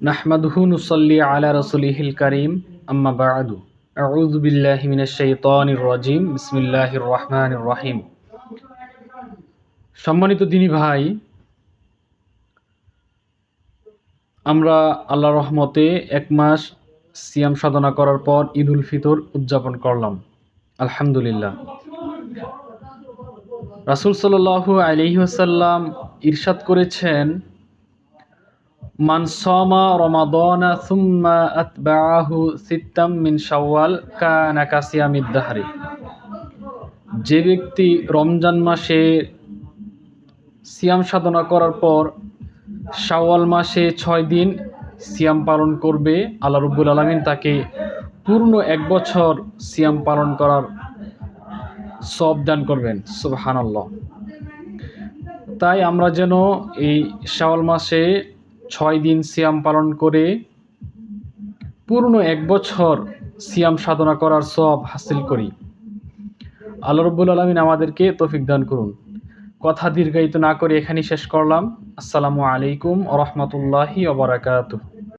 নাহমাদুহু নুসাল্লি আলা রাসূলিহিল কারীম আম্মা বা'দু আউযু বিল্লাহি মিনাশ শাইতানির রাজীম বিসমিল্লাহির রহমানির রহিম। সম্মানিত দিনী ভাই, আমরা আল্লাহর রহমতে এক মাস সিয়াম সাধনা করার পর ঈদ উল ফিতর উদযাপন করলাম, আলহামদুলিল্লাহ। রাসূল সাল্লাল্লাহু আলাইহি ওয়াসাল্লাম ইরশাদ করেছেন, মান সামা রমাদানা সুম্মা আতবাআহু সিত্তাম মিন শাওয়াল কানা কাসিয়ামিদ দাহরি। যে ব্যক্তি রমজান মাসে সিয়াম সাধনা করার পর শাওয়াল মাসে ৬ দিন সিয়াম পালন করবে, আল্লাহ রাব্বুল আলামিন তাকে পূর্ণ ১ বছর সিয়াম পালন করার সওয়াব দান করবেন। সুবহানাল্লাহ। তাই আমরা যেন এই শাওয়াল মাসে ৬ দিন সিয়াম পালন করে পূর্ণ ১ বছর সিয়াম সাধনা করার সওয়াব হাসিল করি। আল্লাহ রাব্বুল আলামিন আমাদেরকে তৌফিক দান করুন। কথা দীর্ঘায়িত না করে এখানেই শেষ করলাম। আসসালামু আলাইকুম ওয়া রাহমাতুল্লাহি ওয়া বারাকাতুহু।